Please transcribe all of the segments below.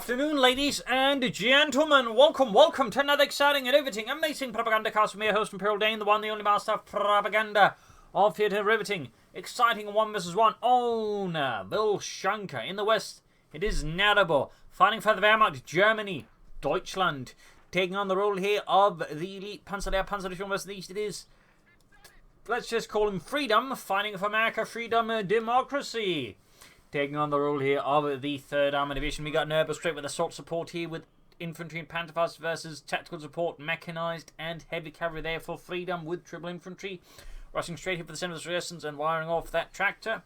afternoon, ladies and gentlemen. Welcome to another exciting and riveting, amazing Propagandacast from your host, Imperial Dane, the one, the only master of propaganda of theatre riveting. Exciting 1 vs 1 owner, Vilshanka. In the west, it is Nerbo, fighting for the Wehrmacht, Germany, Deutschland. Taking on the role here of the elite Panzerdivision versus the east, it is, let's just call him Freedom, fighting for America, freedom, democracy. Taking on the role here of the 3rd Armored Division, we got Nerbo straight with Assault Support here with Infantry and Panzerfaust versus Tactical Support, Mechanized and Heavy Cavalry there for Freedom with Triple Infantry. Rushing straight here for the centre of resistance and wiring off that tractor.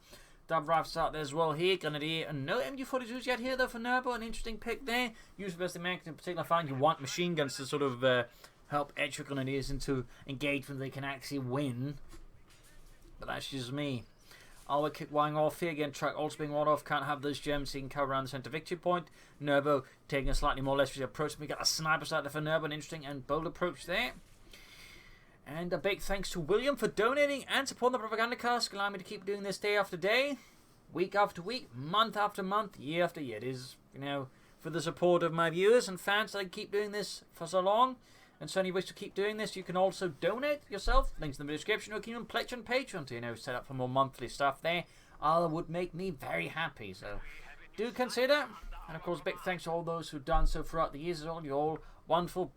Dub rifles out there as well here. Grenadier and no MG42s yet here though for Nerbo. An interesting pick there. Used versus the Americans in particular. I find you want machine guns to sort of help edge your Grenadiers into engagement they can actually win. But that's just me. I'll kick wiring off here again. Track also being walled off. Can't have those Germans so you can cover around the centre victory point. Nerbo taking a slightly more leisurely approach. We got a sniper side there for Nerbo. An interesting and bold approach there. And a big thanks to William for donating and supporting the Propagandacast, allowing me to keep doing this day after day, week after week, month after month, year after year. It is, for the support of my viewers and fans that I keep doing this for so long. And so, any wish to keep doing this, you can also donate yourself. Links in the description. Or you can even pledge on Patreon to, set up for more monthly stuff there. All would make me very happy. So, do consider. And of course, big thanks to all those who've done so throughout the years. All you're all wonderful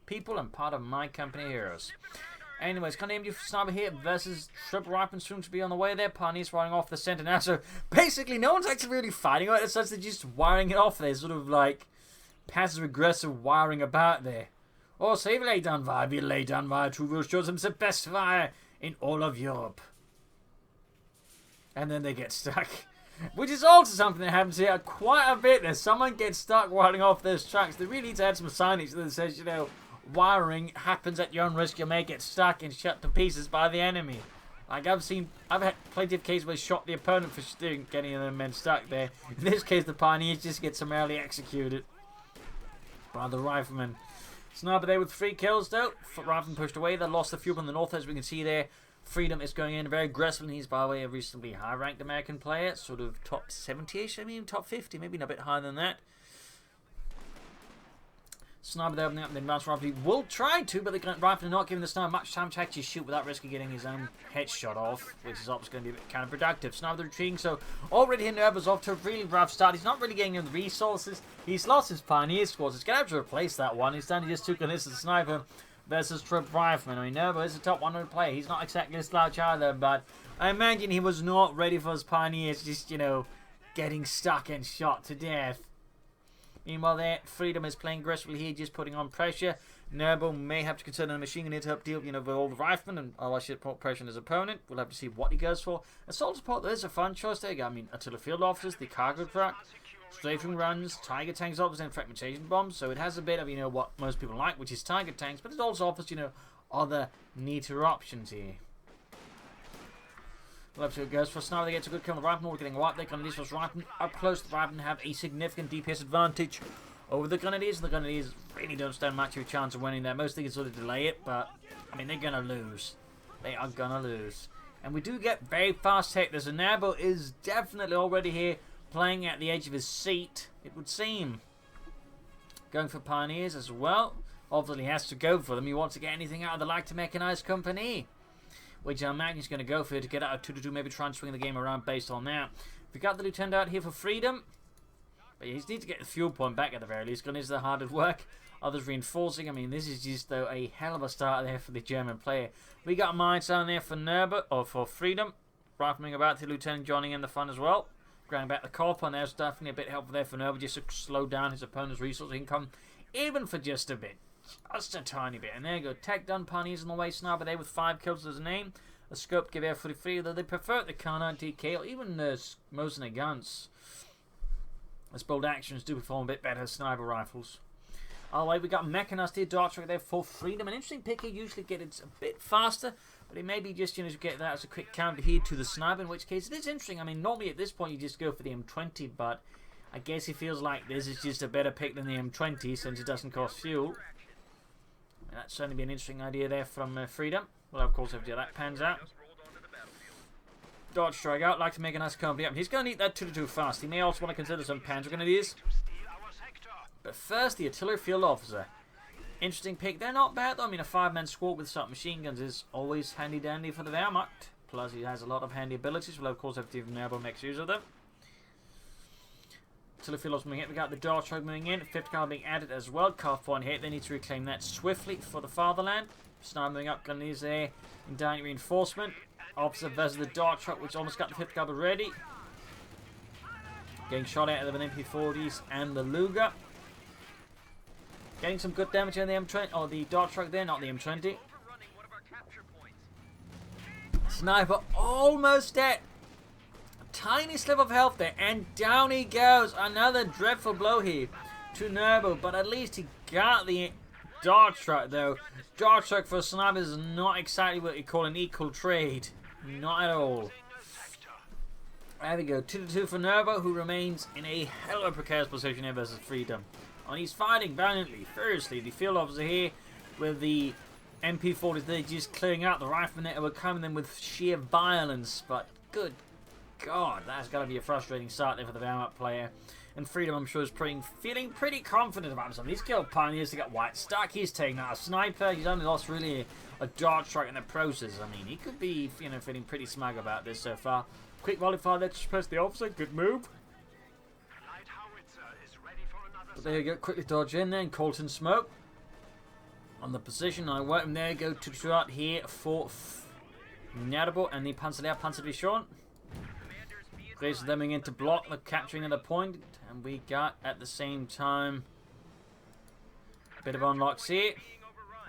people and part of my company heroes. Anyways, kind of MG sniper here versus triple rifle soon to be on the way there. Pioneers firing off the center now. So basically, no one's actually really fighting it. It's just they're just wiring it off there, sort of like passive aggressive wiring about there. Oh, so we lay down fire. True Will shows them the best fire in all of Europe. And then they get stuck. Which is also something that happens here quite a bit. There's someone gets stuck wiring off those tracks. They really need to add some signage that says, wiring happens at your own risk. You may get stuck and shot to pieces by the enemy. Like I've had plenty of cases where they shot the opponent for getting the men stuck there. In this case, the Pioneers just get summarily executed by the riflemen. Sniper there with 3 kills though. Rifleman pushed away. They lost the fuel on the north, as we can see there. Freedom is going in very aggressively. He's by the way a reasonably high-ranked American player, sort of top 70-ish. I mean, top 50, maybe a bit higher than that. Sniper there opening up the advanced rifle. He will try to, but the rifle not giving the sniper much time to actually shoot without risking getting his own headshot off, which is obviously going to be a bit counterproductive. Sniper retreating, so already here Nerbo's off to a really rough start. He's not really getting the resources. He's lost his Pioneer squads. He's going to have to replace that one. He's done just took on this as a sniper versus triple rifleman. I mean, Nerbo is a top 100 player. He's not exactly a slouch either, but I imagine he was not ready for his Pioneers just, getting stuck and shot to death. Meanwhile there, Freedom is playing aggressively here, just putting on pressure. Nerbo may have to consider a machine gun here to help deal, with all the riflemen, and otherwise should put pressure on his opponent. We'll have to see what he goes for. Assault Support, there's a fun choice there. I mean, artillery field officers, the cargo truck, strafing runs, tiger tanks offers, and fragmentation bombs. So it has a bit of, what most people like, which is tiger tanks, but it also offers, other neater options here. We'll have to go for sniper. They get a good kill on the rifleman. We're getting a wipe there. Grenadiers versus rifleman. Up close, the riflemen have a significant DPS advantage over the Grenadiers. The Grenadiers really don't stand much of a chance of winning that. Most they can sort of delay it, but I mean, they're going to lose. They are going to lose. And we do get very fast hit. There's a Nerbo is definitely already here playing at the edge of his seat, it would seem. Going for Pioneers as well. Obviously, he has to go for them. He wants to get anything out of the Light Mechanized company, which I imagine he's going to go for to get out of 2-2, maybe try and swing the game around based on that. We got the Lieutenant out here for Freedom, but he needs to get the fuel point back at the very least. Gunners are hard at work. Others reinforcing. I mean, this is just though a hell of a start there for the German player. We got mines down there for Nerbo, or for Freedom. Rifleman about the Lieutenant joining in the fun as well. Grounding back the corp on there's definitely a bit helpful there for Nerbo, just to slow down his opponent's resource income, even for just a bit. Just a tiny bit. And there you go. Tech done. Pioneers on the way. Sniper there with 5 kills as a name. A scope give air 43, though they prefer the Kar-90K or even the Mosin guns. As bold actions do perform a bit better as sniper rifles. All the way, we got Mechanized here. Dart track there for Freedom. An interesting pick here. Usually get it a bit faster, but it may be just, to get that as a quick counter here to the sniper, in which case it is interesting. I mean, normally at this point you just go for the M20, but I guess he feels like this is just a better pick than the M20 since it doesn't cost fuel. That's certainly be an interesting idea there from Freedom. Well, of course, if that pans out. Dodge strike out, like to make a nice company up. He's going to need that 2-2 fast. He may also want to consider some Panzer Grenadiers. But first, the artillery field officer. Interesting pick. They're not bad though. I mean, a 5-man squad with submachine guns is always handy dandy for the Wehrmacht. Plus, he has a lot of handy abilities. We'll of course have to give Nerbo makes use of them. Artillery field officer moving in. We got the dart truck moving in. 5th car being added as well. Car 4 hit. They need to reclaim that swiftly for the fatherland. Sniper moving up. Gun needs a indirect reinforcement. Officer versus the dart truck, which almost got the 5th car ready. Getting shot at with an MP40s and the Luger. Getting some good damage on the M20, or the dart truck there, not the M20. Sniper almost dead. A tiny slip of health there, and down he goes. Another dreadful blow here to Nerbo, but at least he got the dart truck though. Dart truck for a sniper is not exactly what you call an equal trade. Not at all. There we go, 2-2 for Nerbo, who remains in a hell of a precarious position here versus Freedom. And he's fighting valiantly, furiously. The field officer here with the MP40s, they're just clearing out the riflemen that were coming in with sheer violence. But good God, that's got to be a frustrating start there for the Wehrmacht player. And Freedom, I'm sure, is feeling pretty confident about himself. He's killed pioneers to get white stuck. He's taken out a sniper. He's only lost really a dart truck in the process. I mean, he could be, feeling pretty smug about this so far. Quick volley fire there to suppress the officer. Good move. But there you go, quickly dodge in there and Colton smoke. On the position, I work him there, go to out here for Nerbo and the Panzerdivision. Grace them in to block the capturing of the point, and we got at the same time a bit of unlocks here.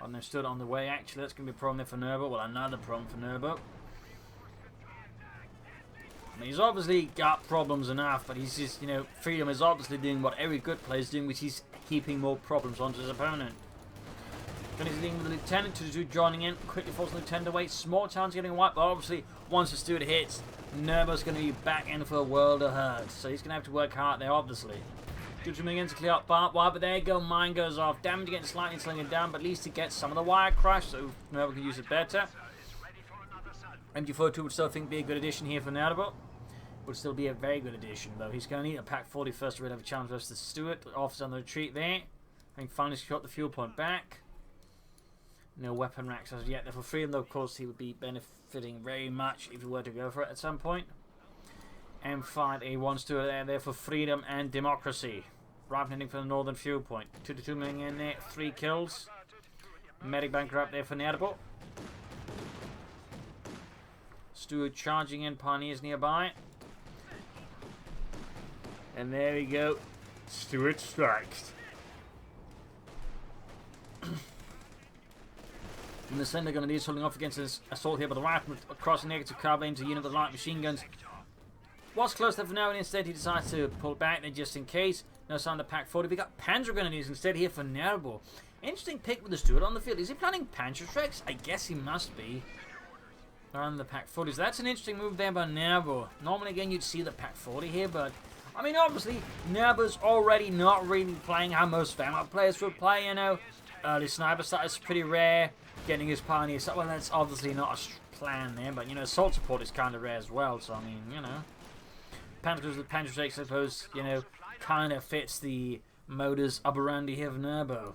Understood on the way, actually, that's going to be a problem there for Nerbo. Well, another problem for Nerbo. He's obviously got problems enough, but he's just, Freedom is obviously doing what every good player is doing, which is heaping more problems onto his opponent. Johnny's leading with the Lieutenant, 2-2 joining in, quickly forcing the Lieutenant away. Small chance getting wiped, but obviously, once the Steward hits, Nerbo's going to be back in for a world of hurt. So he's going to have to work hard there, obviously. 2-2 moving in to clear up barbed wire, but there you go, mine goes off. Damage getting slightly slinging down, but at least he gets some of the wire crash, so Nerbo can use it better. MG42 would still think be a good addition here for Nerbo. Would still be a very good addition, though. He's going to need a Pack 40 first to really have a challenge versus the Stewart. Officer on the retreat there. I think finally shot the fuel point back. No weapon racks as yet. Therefore, Freedom, though, of course, he would be benefiting very much if he were to go for it at some point. M5A1 Stewart there for Freedom and Democracy. Rifle hitting for the northern fuel point. 2-2 moving in there. 3 kills. Medic bunker up there for Nerbo. Stewart charging in, Pioneers nearby. And there we go. Stewart strikes. In the center, going to need holding off against this assault here, but the rifle across the negative carbine to unit with light machine guns. Was close there for now, and instead he decides to pull back there just in case. No sign of the Pack 40. We got Panzer Grenadiers instead here for Nerbo. Interesting pick with the Steward on the field. Is he planning Panzer strikes? I guess he must be. Around the Pack 40s. That's an interesting move there by Nerbo. Normally, again, you'd see the Pack 40 here, but I mean, obviously, Nerbo's already not really playing how most Wehrmacht players would play, Early sniper status is pretty rare. Getting his Pioneer, well, that's obviously not a plan there, but, Assault Support is kind of rare as well, so, I mean, Panzers with Panzer Strike, I suppose, kind of fits the modus operandi here of Nerbo.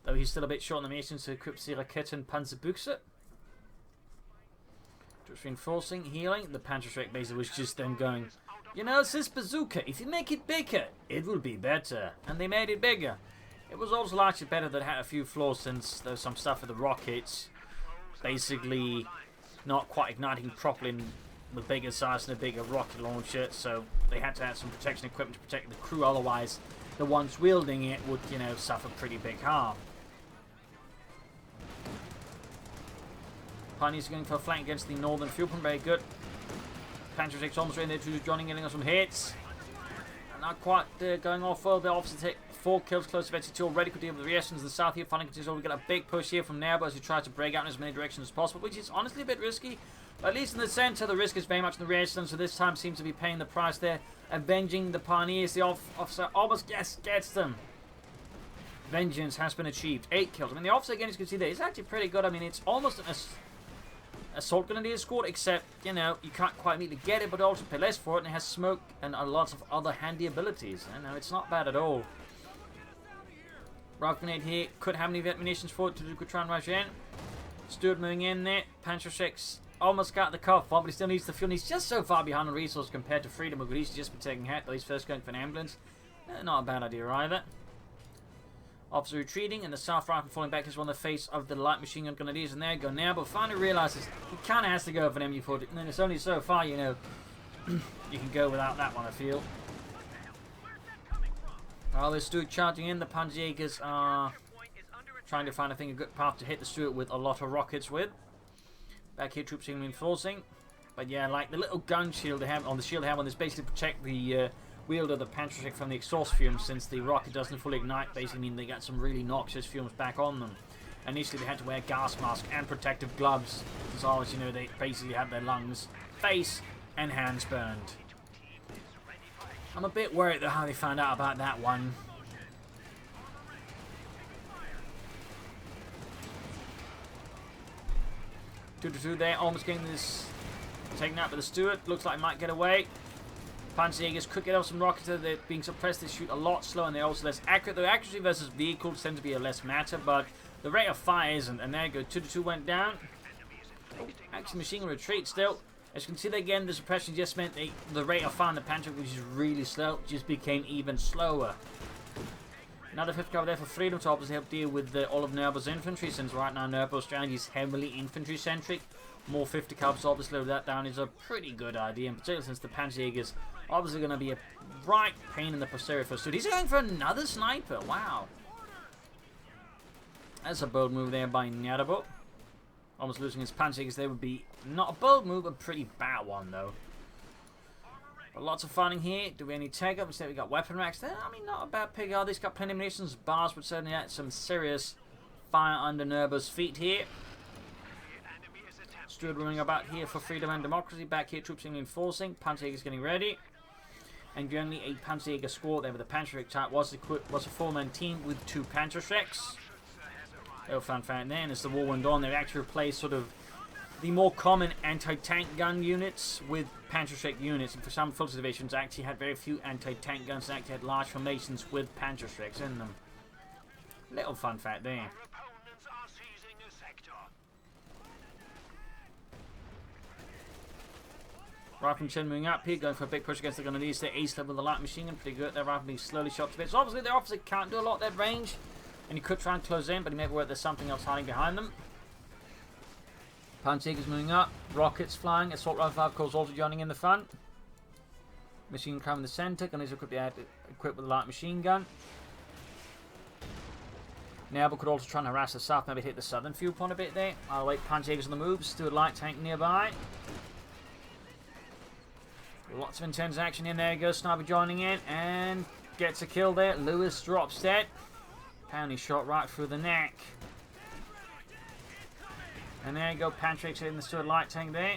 Though he's still a bit short on the munitions to equip the Raketen Panzerbüchse. Just reinforcing, healing. The Panzer Strike basically was just them going, this bazooka, if you make it bigger, it will be better. And they made it bigger. It was also largely better that it had a few flaws since there was some stuff with the rockets basically not quite igniting properly in the bigger size and a bigger rocket launcher, so they had to add some protection equipment to protect the crew, otherwise the ones wielding it would, suffer pretty big harm. Pioneers are going for a flank against the northern fuel point, very good. Panzer takes almost right in there to joining, getting us some hits. Not quite going off well. The officer take 4 kills close to VT2 already. Could deal with the reactions in the south here. Fighting continues. We get a big push here from Nerbo as he tries to break out in as many directions as possible, which is honestly a bit risky. But at least in the center, the risk is very much in the reactions, so this time seems to be paying the price there. Avenging the Pioneers. The officer almost gets them. Vengeance has been achieved. 8 kills. I mean, the officer, again, as you can see there, is actually pretty good. I mean, it's almost assault grenadier squad, except, you know, you can't quite neatly get it, but also pay less for it, and it has smoke and a lot of other handy abilities. I know, it's not bad at all. Rock grenade here, could have any munitions for it to could try and rush in. Stewart moving in there, Panzer 6 almost got the cuff, but he still needs the fuel. He's just so far behind on resource compared to Freedom, who could easily just be taking hit, but he's first going for an ambulance. Not a bad idea either. Officer retreating, and the South Rifle falling back is one of the face of the light machine gun grenadiers, and there you go now, but finally realizes he kind of has to go for an MU-40, and then it's only so far, you know, you can go without that one, I feel. While there's Stuart charging in, the Panzerjägers are trying to find, I think, a good path to hit the Stuart with a lot of rockets with. Back here, troops reinforcing. But yeah, like the little gun shield they have on the shield they have on this basically protect the wielder of the Panzerjäger from the exhaust fumes, since the rocket doesn't fully ignite, basically mean they got some really noxious fumes back on them. Initially they had to wear gas masks and protective gloves, as always, you know, they basically had their lungs, face and hands burned. I'm a bit worried though how they found out about that one. Two there, almost getting this taken out by the Stuart. Looks like it might get away. Panzerjägers could get off some rockets. They're being suppressed. They shoot a lot slower and they're also less accurate. Their accuracy versus vehicles tend to be a less matter, but the rate of fire isn't. And there you go, 2-2 went down. Oh, actually, machine gun retreat still. As you can see there again, the suppression just meant the rate of fire on the Panzer, which is really slow, just became even slower. Another 5th cover there for Freedom to obviously help deal with all of Nerbo's infantry, since right now Nerbo's strategy is heavily infantry-centric. More 50 covers obviously slow that down is a pretty good idea, in particular since the Panzerjägers are obviously going to be a right pain in the posterior for Stuart. He's going for another sniper, wow. That's a bold move there by Nerbo. Almost losing his Panzerjägers there would be not a bold move, but a pretty bad one though. But lots of fighting here. Do we any take up? Instead we got weapon racks there. I mean, not a bad pick. Oh, they've got plenty of munitions. Bars would certainly add some serious fire under Nerbo's feet here. Stuart running about here for freedom and democracy. Back here, troops reinforcing. Panzerjägers getting ready. And only a Panzerjäger squad there with the Panzerjäger type was a 4-man team with 2 Panzerschrecks. Oh, fun fact there. And as the war went on, they actually replaced sort of the more common anti-tank gun units with Panzerschreck units, and for some Fulton divisions actually had very few anti-tank guns and actually had large formations with Panzerschrecks in them. Little fun fact there. Riflemen moving up here, going for a big push against the Grenadiers. They're ace level with the light machine gun, pretty good. Their rifle being slowly shot to bits. So obviously their officer can't do a lot at that range, and he could try and close in, but he may be worried there's something else hiding behind them. Panzerjägers moving up, rockets flying, assault rifle of course also joining in the front. Machine gun in the centre, Gunners could be equipped with a light machine gun. Nerbo could also try and harass the south, maybe hit the southern fuel point a bit there. I'll wait, Panzerjägers on the move, Stuart light tank nearby. Lots of intense action in there, goes Sniper joining in and gets a kill there. Lewis drops dead. Apparently shot right through the neck. And there you go, Panzerjägers hitting the Stuart light tank there.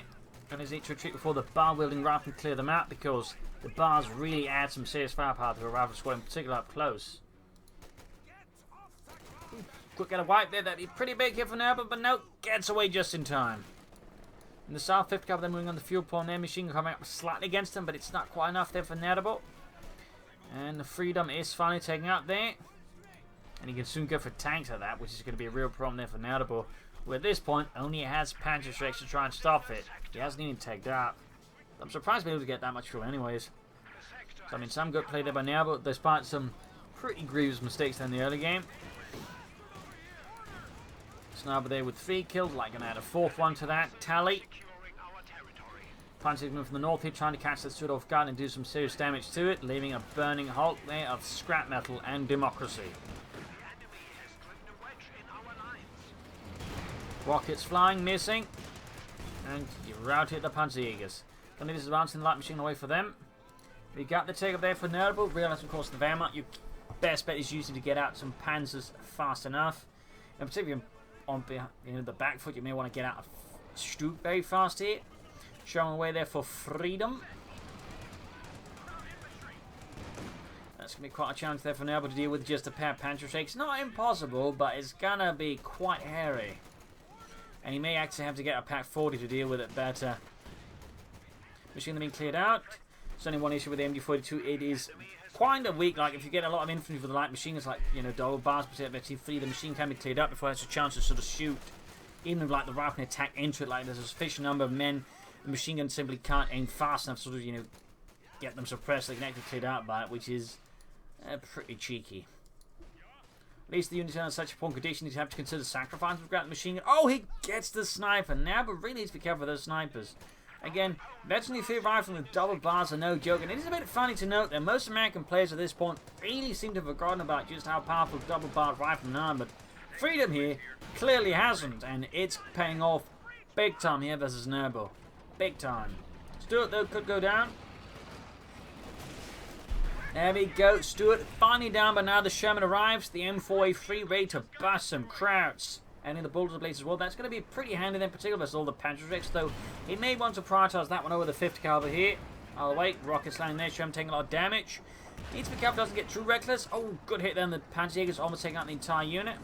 Gonna need to retreat before the bar wielding rifle can clear them out, because the bars really add some serious firepower to a rifle squad, in particular up close. Quick get a wipe there, that'd be pretty big here for Nerbo, but no, gets away just in time. In the south 5th cover, they're moving on the fuel point there. Machine gun coming out slightly against them, but it's not quite enough there for Nerbo. And the Freedom is finally taken out there. And he can soon go for tanks at that, which is going to be a real problem there for Nerbo, who at this point only has Panzerschrecks to try and stop it. He hasn't even tagged out. I'm surprised to be able to get that much fuel anyways. So I mean, some good play there by Nerbo, despite some pretty grievous mistakes in the early game. Sniper there with 3 kills, like gonna add a 4th one to that tally. Panzerjägers moving from the north here, trying to catch that Stuart off guard and do some serious damage to it, leaving a burning hulk there of scrap metal and democracy. Rockets flying, missing, and you routed the Panzerjägers. Grenadiers advancing the light machine away for them. We got the take up there for Nerbo. Realizing, of course, the Wehrmacht, your best bet is usually to get out some panzers fast enough. And particularly on the back foot, you may want to get out of Stuart very fast here. Showing away there for Freedom. That's going to be quite a challenge there for Nerbo to deal with just a pair of Panzerschrecks. Not impossible, but it's going to be quite hairy. And he may actually have to get a Pack 40 to deal with it better. Machine gun being cleared out. There's only one issue with the MG42. It is kind of weak. Like, if you get a lot of infantry with the light machine guns, like, you know, double bars, but T3, the machine can be cleared up before it has a chance to sort of shoot. Even if, like, the rifle attack into it, like, there's a sufficient number of men, the machine gun simply can't aim fast enough to sort of, you know, get them suppressed. They can actually cleared out by it, which is pretty cheeky. At least the unit on such a poor condition, he'd have to consider sacrificing to grab the machine gun. Oh, he gets the sniper now, but really needs to be careful with those snipers. Again, veteran field rifle with double bars are no joke, and it is a bit funny to note that most American players at this point really seem to have forgotten about just how powerful double bar riflemen are, but Freedom here clearly hasn't, and it's paying off big time here versus Nerbo. Big time. Stuart, though, could go down. There we go. Stuart finally down, but now the Sherman arrives. The M4A3 ready to bust some crowds. And in the bulldozer blades as well. That's going to be pretty handy in particular versus all the Panzerschrecks, though he may want to prioritise that one over the 50 caliber here. I'll wait. Rockets landing there. Sherman taking a lot of damage. Needs to be careful, doesn't get too reckless. Oh, good hit then. The Panzerjäger's almost taking out the entire unit.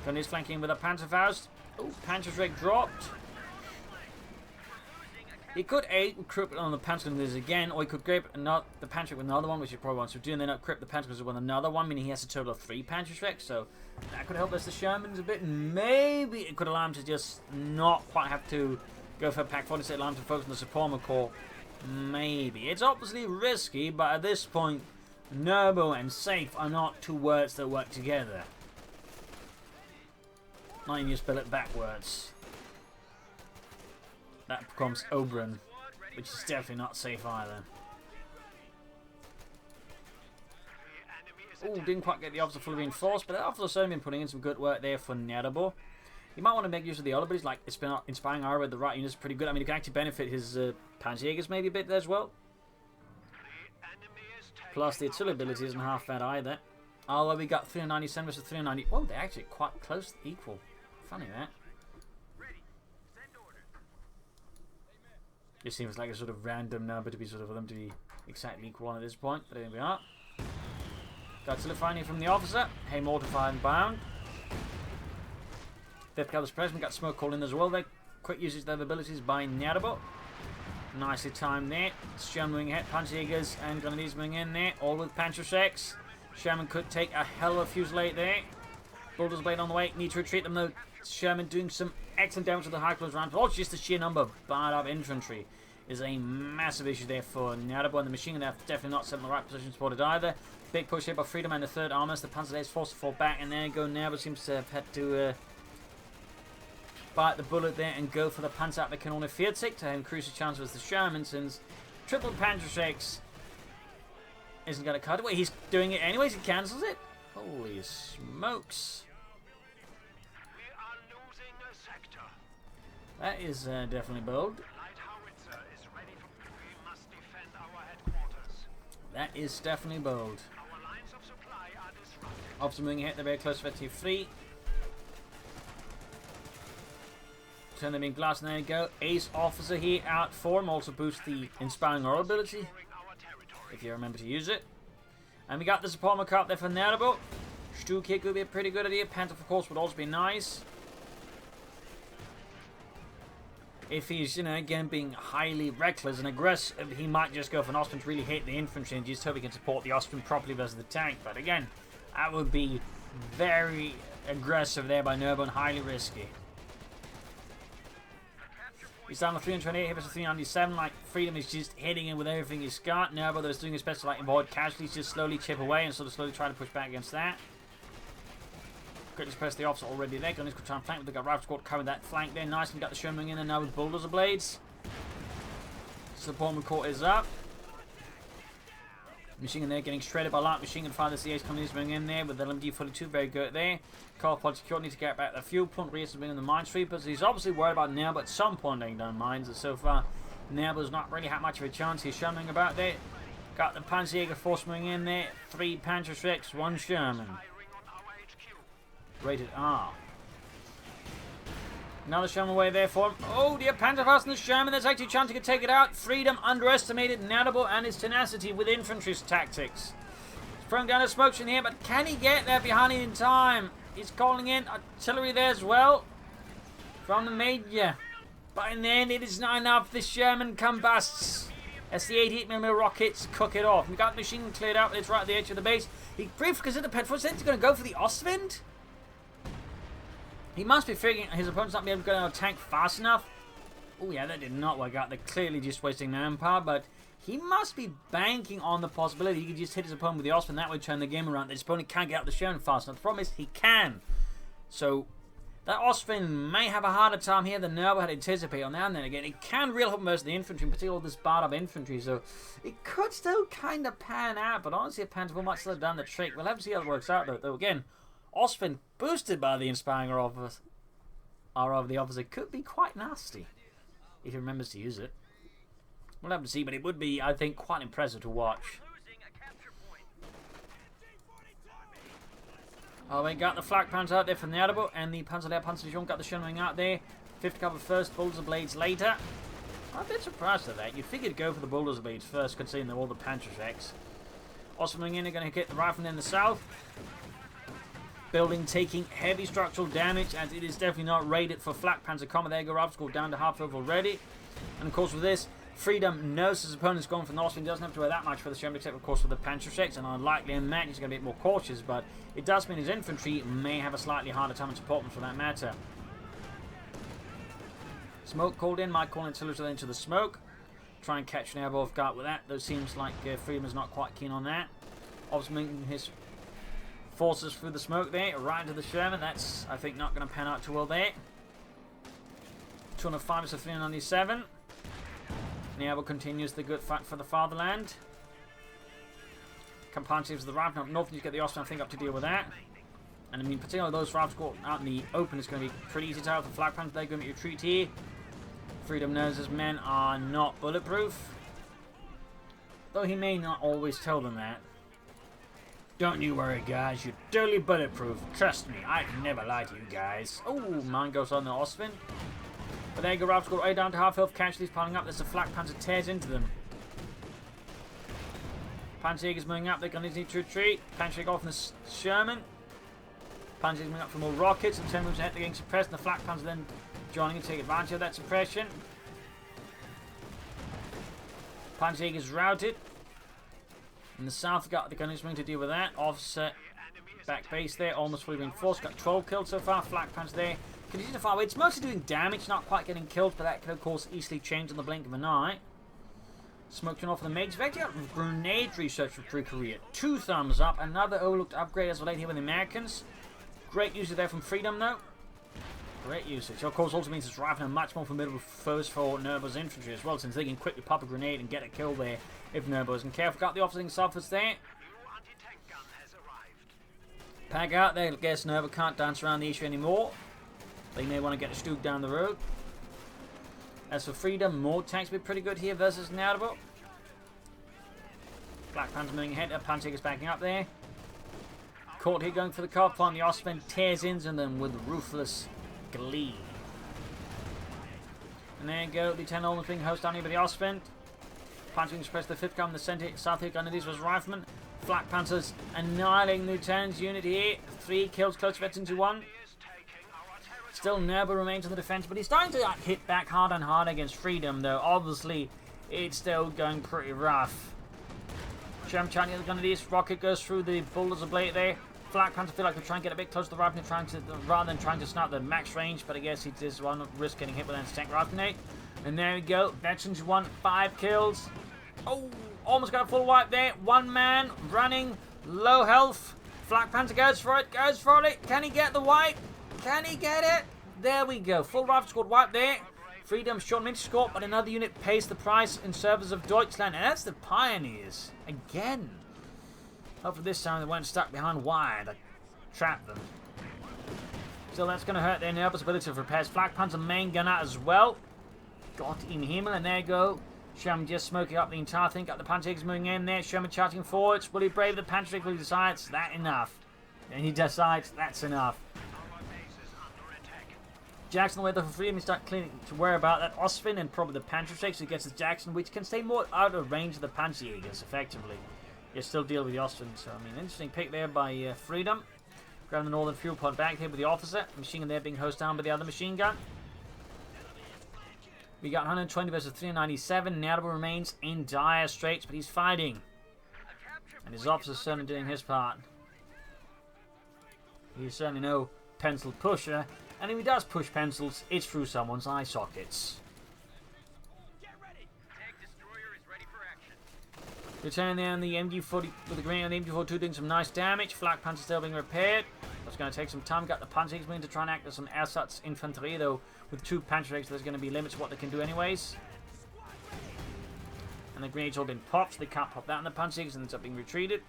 Gunner's flanking with a Panzerfaust. Oh, Panzerschreck dropped. He could equip on the Panzergunners again, or he could grab the Panzerschreck with another one, which he probably wants to do, and then equip the Panzergunners with another one, meaning he has a total of 3 Panzerschrecks, so that could help us the Shermans a bit. Maybe it could allow him to just not quite have to go for a Pack 40, allow him to focus on the support core. Maybe. It's obviously risky, but at this point, Nerbo and safe are not two words that work together. Not even you spell it backwards. That becomes Oberon, which is definitely not safe either. Oh, didn't quite get the officer fully reinforced, but the officer's certainly been putting in some good work there for Nerbo. You might want to make use of the other abilities, like inspiring arrow with the right unit is pretty good. I mean, it can actually benefit his Panzerjägers maybe a bit there as well. Plus, the artillery ability isn't half bad either. Although we got 397 versus 390. Oh, they're actually quite close, equal. Funny that. It seems like a sort of random number to be sort of for them to be exactly equal at this point, but here we are. Got solidifying from the officer. Hey, mortified and bound. 5th Caliber's President got smoke called in as well. They quick usage of their abilities by Nerbo. Nicely timed there. Sherman moving ahead, Panzerjägers and Grenadiers moving in there, all with Panzerschrecks. Sherman could take a hell of a fusillade there. Bulldozer blade on the way. Need to retreat them though. Sherman doing some excellent damage to the high close round, but also just the sheer number of barred up infantry is a massive issue there for Nerbo, and the machine gun have definitely not set in the right position supported either. Big push here by Freedom and the 3rd Armors. The Panzer is forced to fall back, and there you go. Nerbo seems to have had to bite the bullet there and go for the Panzer that can only 40 to increase his chances with the Sherman, since triple Panzerschrecks isn't going to cut away. He's doing it anyways. He cancels it. Holy smokes. That is definitely bold. That is definitely bold. Officer moving ahead, they're very close to T3. Turn them in glass, and there you go. Ace officer here out for him. Also boosts the inspiring aura ability, if you remember to use it. And we got the support mark up there for Nerbo. Stu kick would be a pretty good idea. Panther, of course, would also be nice. If he's, you know, again being highly reckless and aggressive, he might just go for an Ostrom to really hit the infantry and just hope he can support the Ostrom properly versus the tank. But again, that would be very aggressive there by Nerbo and highly risky. He's down to 328 versus 397. Like, Freedom is just hitting him with everything he's got. Nerbo, though, is doing his best to like avoid casualties, just slowly chip away and sort of slowly try to push back against that. Quickly press the officer already there. Gunners could try and flank, but they got Rifle Squad covering that flank there. Nice, and got the Sherman in there now with Bulldozer blades. Support court is up. Machine gun there getting shredded by light machine gun fire. The CA's coming in there with the LMG-42, very good there. Car pod secure, need to get back the fuel pump. Reese has been in the mine sweepers. He's obviously worried about Nerbo at some point laying down mines, and so far Nerbo's not really had much of a chance. He's Shermaning about there. Got the Panzerjäger force moving in there. 3 Panzerschrecks, 1 Sherman. Rated R. Another Sherman away there for him. Oh dear, Panzerfaust and the Sherman. There's actually a chance he could take it out. Freedom underestimated Nerbo and his tenacity with infantry tactics. He's throwing down a smoke in here, but can he get there behind it in time? He's calling in artillery there as well. From the Major. But in the end, it is not enough. The Sherman combusts. As the 88mm rockets cook it off. We got the machine cleared out. It's right at the edge of the base. He briefly considered Petford. He's going to go for the Ostwind. He must be figuring his opponent's not going to be able to tank fast enough. Oh yeah, that did not work out. They're clearly just wasting manpower, but he must be banking on the possibility he could just hit his opponent with the Ostwind. That would turn the game around. His opponent can't get out the Sherman fast enough. The problem is he can. So that Ostwind may have a harder time here than Nerbo had anticipated. On the other hand, again, it can really help most of the infantry, in particular this bar of infantry. So it could still kind of pan out, but honestly, it pans might still have done the trick. We'll have to see how it works out, though. Again, Ostwind boosted by the inspiring of the officer could be quite nasty if he remembers to use it. We'll have to see, but it would be, I think, quite impressive to watch. Oh, we got the flak panzer out there from the Nerbo, and the Panzer got the Sherman out there. 50 cover first, bulldozer blades later. I'm a bit surprised at that. You'd figure to go for the bulldozer blades first, considering all the Panzerschrecks. Ostwind in are going to get the riflemen in the south. Building taking heavy structural damage, as it is definitely not rated for flak panzer combat. There go rifles go down to half level already. And of course with this, Freedom knows his opponent's going for the Ostwind. Doesn't have to wear that much for the Sherman, except of course for the Panzerschrecks, and unlikely in that he's going to be a bit more cautious, but it does mean his infantry may have a slightly harder time in support them for that matter. Smoke called in, might call in artillery into the smoke. Try and catch an airborne off guard with that, though seems like Freedom is not quite keen on that. Obviously making his forces through the smoke there, right into the Sherman. That's, I think, not going to pan out too well there. 205 to 397. Nerbo continues the good fight for the fatherland. Companionship of the rifle up north, you get the Ostwind, I think, up to deal with that. And I mean, particularly those rifles out in the open, it's going to be pretty easy to have the flak panzer. They're going to retreat here. Freedom knows his men are not bulletproof, though he may not always tell them that. Don't you worry, guys. You're totally bulletproof. Trust me, I'd never lie to you guys. Oh, mine goes on the Ostwind. But there you go, rifles go right down to half health. Casualties piling up. There's a flak panzer tears into them. Panzerjäger's moving up. They're going to need to retreat. Panzerjäger off in the Sherman. Panzerjäger's moving up for more rockets. And 10 moves ahead. They're getting suppressed. And the flak panzer then joining and take advantage of that suppression. Panzerjäger's routed. In the south, got the gunners moving to deal with that. Offset back base there, almost fully reinforced. Got 12 killed so far. Flak panzer there. Continue to fire away. It's mostly doing damage, not quite getting killed, but that can of course easily change on the blink of an eye. Smoke turn off the Major. We've actually got grenade research for Korea. 2 thumbs up. Another overlooked upgrade as well here with the Americans. Great usage there from Freedom though. Great usage. Of course also means it's rifling much more formidable foes for Nerbo's infantry as well, since they can quickly pop a grenade and get a kill there if Nerbo isn't careful. Got the offsetting sulphurs there. Pack out there. I guess Nerbo can't dance around the issue anymore. They may want to get a Stoop down the road. As for Freedom, more tanks will be pretty good here versus Nerbo. Black Panther moving ahead. Panzerjäger's backing up there. Caught here going for the car plant. The Ostwind tears into them with ruthless glee. And there you go. Lieutenant Olden's being hosted down here by the Ostwind. Panzerjäger's press the 5th gun in the center. South here gun. These was Rifleman. Flak Panthers annihilating Lieutenant's unit here. 3 kills, close veterans to 1. Still, Nerbo remains on the defense, but he's starting to hit back hard and hard against Freedom, though obviously it's still going pretty rough. Sherman charging at the gun of this. Rocket goes through the bulldozer blade there. Flak Panther feel like they're trying to get a bit closer to the rifle, rather than trying to snap the max range, but I guess he does want to risk getting hit with an anti-tank rifle grenade. And there we go. Veterans 1, 5 kills. Oh, almost got a full wipe there. 1 man running, low health. Flak Panther goes for it, goes for it. Can he get the wipe? Can he get it? There we go. Full rifle squad wipe there. Freedom short mid score, but another unit pays the price in service of Deutschland. And that's the Pioneers. Again. Hopefully this time they weren't stuck behind wire to trap them. So that's going to hurt their Nerbo's ability to repair. Flak Panzer main gun out as well. Got in Himmel, and there you go. Sherman just smoking up the entire thing. Got the Panzerjägers moving in there. Sherman charging forwards. Will he brave the Panzerjäger? Will he decide that's enough? And he decides that's enough. Jackson, the way for Freedom, he start cleaning to worry about that Ostwind and probably the Panzerschrecks. So he gets his Jackson, which can stay more out of range of the Panzerjägers effectively. You still deal with the Ostwind. So I mean, interesting pick there by Freedom. Grab the northern fuel point back here with the officer. Machine gun there being hosed down by the other machine gun. We got 120 versus 397. Nerbo remains in dire straits, but he's fighting. And his officer's certainly doing his part. He's certainly no pencil pusher. And if he does push pencils, it's through someone's eye sockets. Returning there on the MG40 with the grenade on the MG42 doing some nice damage. Flak Panzer still being repaired. That's going to take some time. Got the Panzer moving to try and act as some ersatz infantry, though with 2 Panzer there's going to be limits to what they can do anyways. And the grenades all been popped, so they can't pop that in the Panzer and ends up being retreated.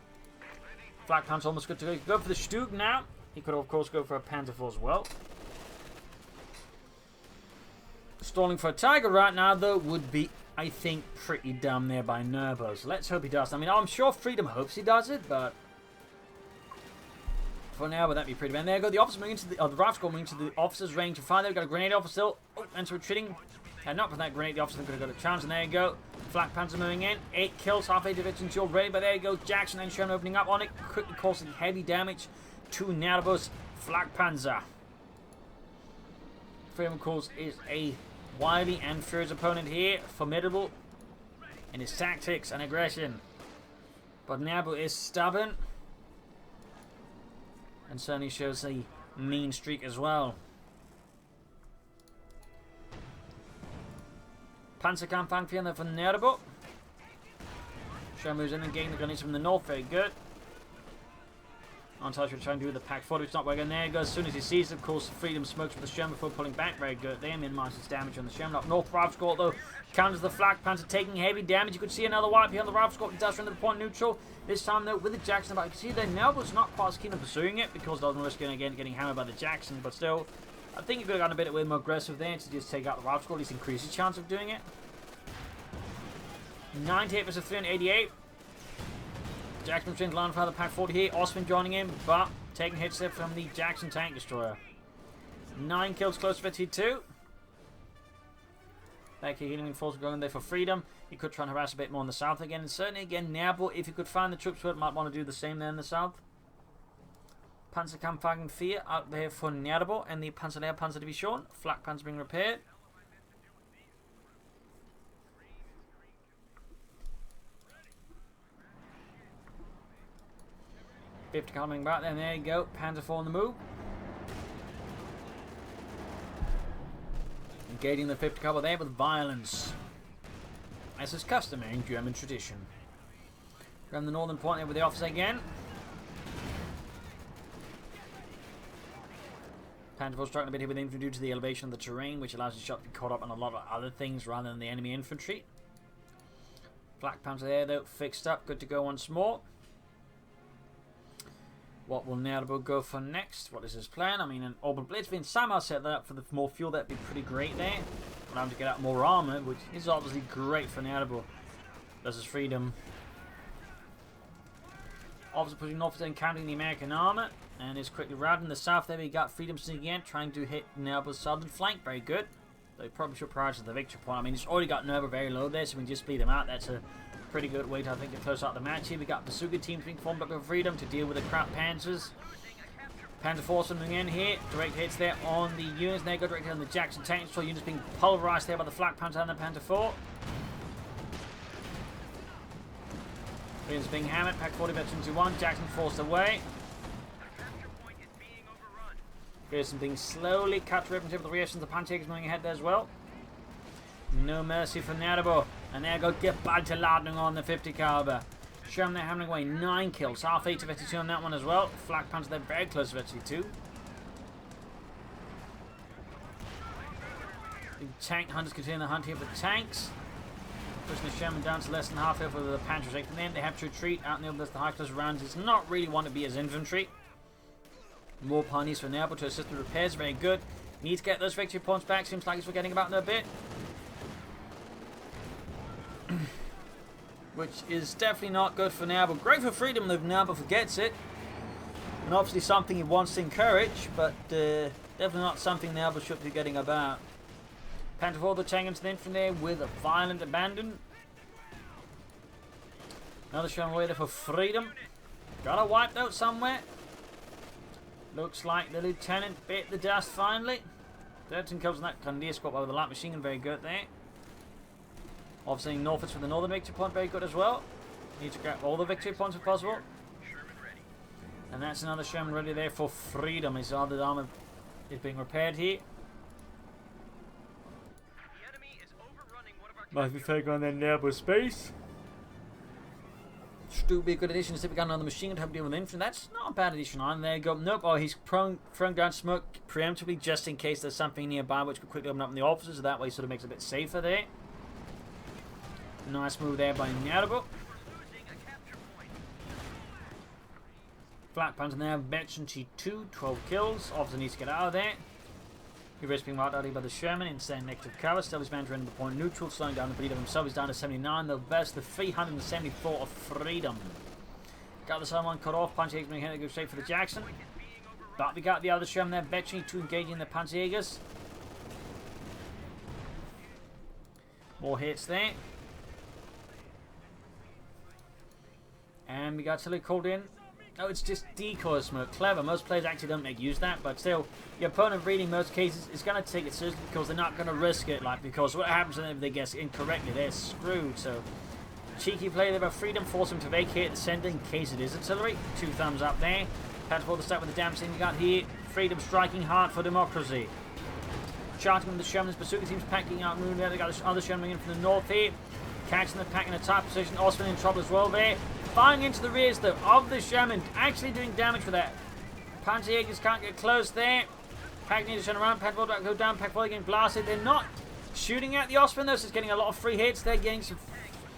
Flak Panzer almost good to go. He could go for the Stug now. He could of course go for a Panzer IV as well. Stalling for a Tiger right now though would be, I think, pretty dumb there by Nerbo. So let's hope he does. I mean, I'm sure Freedom hopes he does it, but for now, would that be pretty bad? There you go. The officer moving into the Rifle moving into the officer's range to find. They've got a grenade officer still. Oh, and retreating. And not for that grenade, the officer could have got a chance. And there you go. Flak Panzer moving in. 8 kills, half 8 divisions already. But there you go. Jackson and Sherman opening up on it, quickly causing heavy damage to Nerbo's Flak Panzer. Freedom, of course, is a wily and fierce opponent here. Formidable in his tactics and aggression. But Nerbo is stubborn. And certainly shows a mean streak as well. Panzerkampf feeling for Nerbo. Show moves in and getting the grenades from the north. Very good. Antage will try and do the Pack 40. It's not working. There he goes. As soon as he sees it, of course, Freedom smokes with the Sherman before pulling back. Very good. There minimizes damage on the Sherman. Up north, Rifle Squad, though, counters the Flak Panzer, taking heavy damage. You could see another wipe here on the Rifle Squad. It does run to the point neutral. This time, though, with the Jackson. But you can see that Nerbo's not quite as keen on pursuing it because doesn't risk again getting hammered by the Jackson. But still, I think you could have gotten a bit more aggressive there to just take out the Rifle Squad. At least increase his chance of doing it. 98 versus 388. Jackson trying to land for the Pack 40 here. Osman joining in, but taking hits there from the Jackson tank destroyer. 9 kills, close to 52. Back here, healing force going there for Freedom. He could try and harass a bit more in the south again. And certainly again, Nerbo, if he could find the troops where it might want to do the same there in the south. Panzerkampfwagen 4 out there for Nerbo and the Panzer Panzer Division. Flak Panzer being repaired. Fifth coming back, then there you go. Panzer IV on the move. Engaging the 50 couple there with violence, as is customary in German tradition. From the northern point there with the officer again. Panzer IV struggling a bit here with infantry due to the elevation of the terrain, which allows the shot to be caught up on a lot of other things rather than the enemy infantry. Flak Panzer there though, fixed up, good to go once more. What will Nerbo go for next? What is his plan? I mean, an Orbital Blitz being somehow set that up for the more fuel, that'd be pretty great there. Allow him to get out more armor, which is obviously great for Nerbo. This is Freedom. Officer pushing north and counting the American armor, and is quickly routed in the south. There we got Freedom sneaking in, trying to hit Nerbo's southern flank. Very good. They probably should prioritize the victory point. I mean, it's already got Nerbo very low there, so we can just bleed him out. That's a pretty good way to, I think, to close out the match here. We got Bazooka teams being formed up with Freedom to deal with the crap Panzers. Panzer Force moving in here. Direct hits there on the units. There go direct hit on the Jackson tank. So units being pulverized there by the Flak Panzer and the Panzer IV. Freedom's being hammered. Pack 40 veterans to 1. Jackson forced away. Pearson being slowly cut to rip with the reactions. The Panzers moving ahead there as well. No mercy for Nerbo. And there go geballte Ladung on the 50 caliber. Sherman there hammering away 9 kills. Half 8 to 52 on that one as well. Flak Panzer there very close to 52. The tank hunters continue the hunt here for the tanks. Pushing the Sherman down to less than half here for the Panthers. From them they have to retreat out in the open. The high close rounds. It's not really want to be as infantry. More pioneers for Nerbo to assist with repairs. Very good. Need to get those victory points back. Seems like he's forgetting about them a bit. Which is definitely not good for Nerbo. Great for Freedom if Nerbo forgets it. And obviously something he wants to encourage, but definitely not something Nerbo should be getting about. Panther the tank into the infantry there with a violent abandon. Another showing away there for Freedom. Got a wiped out somewhere. Looks like the lieutenant bit the dust finally. 13 kills on that Grenadier squad with the light machine gun, very good there. Obviously Norfolk's for the northern victory point, very good as well. Need to grab all the victory points if possible. And that's another Sherman ready there for freedom. His other armor is being repaired here. Might be taking on their Nerbo space. Should be a good addition. If we got another machine gun to help deal with infantry, that's not a bad addition on. There you go. Nope. Oh, he's throwing down smoke preemptively just in case there's something nearby which could quickly open up in the officers. So that way, sort of makes it a bit safer there. Nice move there by Nerbo. Flak Panzer there. Veteran T2, 12 kills. Officer needs to get out of there. He risks being marked out by the Sherman, insane negative cover. Still his man to enter the point neutral, slowing down the bleed of himself. He's down to 79. The best, the 374 of freedom. Got the Southern one cut off. Panzerjägers making it go straight for the Jackson. But we got the other Sherman there. Veteran to engaging the Panzerjägers. More hits there. And we got artillery called in. Oh, it's just decoy smoke. Clever. Most players actually don't make use of that, but still, your opponent reading most cases is going to take it seriously because they're not going to risk it. Like, because what happens if they guess incorrectly? They're screwed. So, cheeky play there by freedom, force them to vacate the center in case it is artillery. 2 thumbs up there. Had to pull the start with the damn thing we got here. Freedom striking hard for democracy. Charging with the Sherman's bazooka teams packing out Moon there. They got the other Sherman in from the north here. Catching the pack in a tight position. Osman in trouble as well there. Firing into the rears though of the Sherman, actually doing damage for that. Panzerjägers can't get close there. Pack needs to turn around, Pack Volta go down, Pack Volta getting blasted. They're not shooting at the Osman though, so it's getting a lot of free hits. They're getting some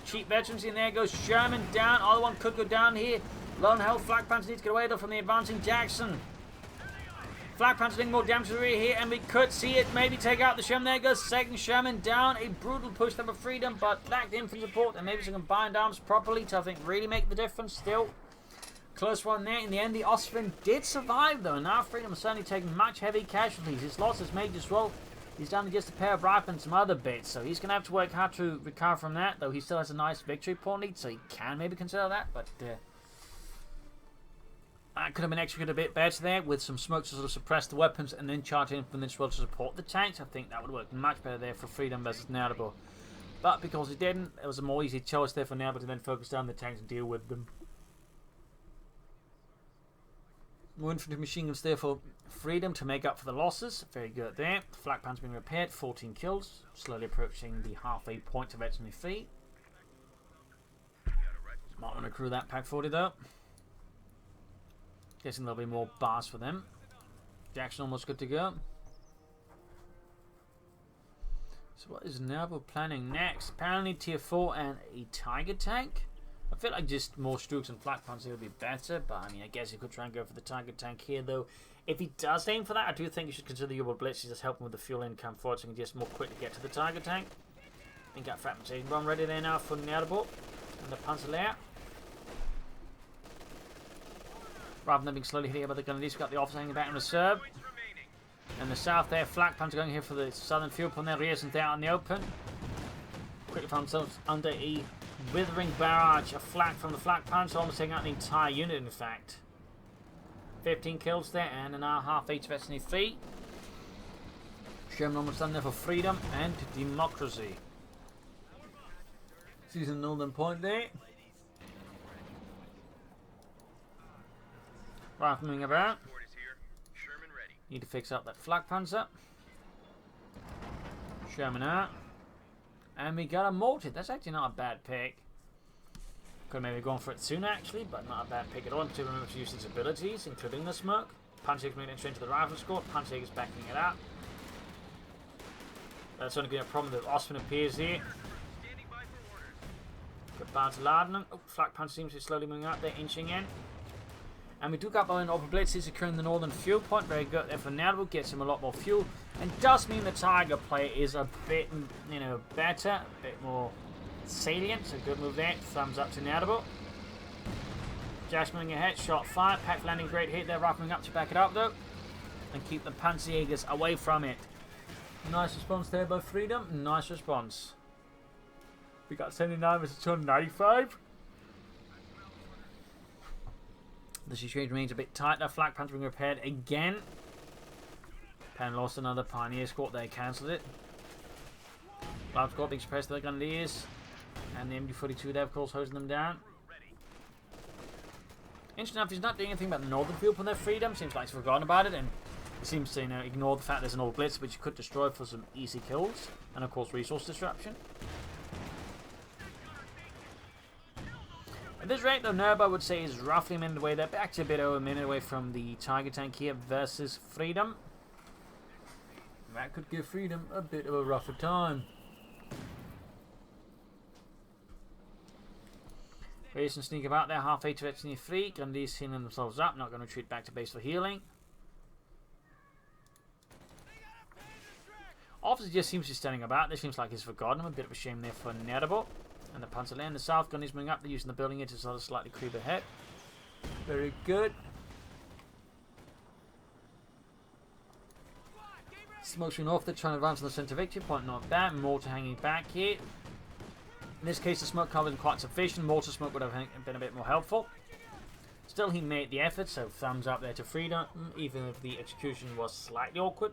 cheap veterans in there. Goes Sherman down, other one could go down here. Lone Hell, Flak Panzer needs to get away though from the advancing Jackson. Flak Panzer doing more damage to the rear here, and we could see it maybe take out the Sherman. There goes second Sherman down. A brutal push there for freedom, but lacked infantry support, and maybe some combined arms properly to, I think, really make the difference still. Close one there. In the end, the Austrian did survive, though, and now freedom has certainly taken much heavy casualties. His loss is major as well. He's down to just a pair of rifles and some other bits, so he's going to have to work hard to recover from that, though he still has a nice victory point lead, so he can maybe consider that, but that could have been executed a bit better there with some smoke to sort of suppress the weapons and then charge in from this well to support the tanks. I think that would work much better there for freedom versus Nerbo. But because he didn't, it was a more easy choice there for Nerbo to then focus down the tanks and deal with them. More infantry machine guns there for freedom to make up for the losses. Very good there. Flak Pan's been repaired, 14 kills. Slowly approaching the halfway point to veteran defeat. Might want to crew that Pack 40 though. Guessing there'll be more bars for them. Jackson almost good to go. So what is Nerbo planning next? Apparently tier 4 and a Tiger tank. I feel like just more Strooks and Flak Panzer would be better, but I mean I guess he could try and go for the Tiger tank here though. If he does aim for that, I do think you should consider the U-boat blitz. Just help him with the fuel income forward so he can just more quickly get to the Tiger tank. I think got fragmentation bomb ready there now for Nerbo and the Panzer layer. Rather than being slowly hit here by the Grenadiers, we've got the officer hanging back in reserve. And the south there, Flak Panzer going here for the southern field, putting their rears and out in the open. Quickly found themselves under a withering barrage of flak from the Flak Panzer, almost taking out the entire unit in fact. 15 kills there, and an hour half each veteran defeat. Sherman almost done there for freedom and democracy. Season Northern Point there. Right, moving about. Need to fix up that Flak Panzer. Sherman out. And we got a mortar. That's actually not a bad pick. Could have maybe gone for it soon actually, but not a bad pick at all. To remember to use its abilities, including the smoke. Panzerjäger's moving straight into the rifle score. Panzerjäger's backing it up. That's only going to be a problem that Osman appears here. Got Bart Ladenen. Oh, Flak Panzer seems to be slowly moving up. They're inching in. And we do got an Open Blitz securing the northern fuel point. Very good there for Nerbo. Gets him a lot more fuel. And does mean the Tiger play is a bit, better. A bit more salient. So good move there. Thumbs up to Nerbo. Jash moving ahead. Shot fired. Pack landing great hit there. Rifling up to back it up though. And keep the Panzerjägers away from it. Nice response there by Freedom. Nice response. We got 79 versus 295. The situation remains a bit tighter. Flak Panther being repaired again. Penn lost another Pioneer Squad. They cancelled it. Lab Squad being suppressed by the Grenadiers. And the MD-42 there, of course, hosing them down. Interesting enough, he's not doing anything about the northern field for their freedom. Seems like he's forgotten about it. And he seems to ignore the fact there's an old blitz which you could destroy for some easy kills. And, of course, resource disruption. At this rate, though, Nerbo, I would say, is roughly a minute away. They're back to a bit over a minute away from the Tiger Tank here versus Freedom. That could give Freedom a bit of a rougher time. Race and sneak about there, halfway to Exony 3. Grenadiers healing themselves up, not going to retreat back to base for healing. Officer just seems to be standing about. This seems like he's forgotten him. A bit of a shame there for Nerbo. And the Panzer in the south, Grenadiers moving up. They're using the building here to sort of slightly creep ahead. Very good. Smokescreen off, they're trying to advance on the centre victory point. Not bad. Mortar hanging back here. In this case, the smoke cover isn't quite sufficient. Mortar smoke would have been a bit more helpful. Still, he made the effort, so thumbs up there to Freedom, even if the execution was slightly awkward.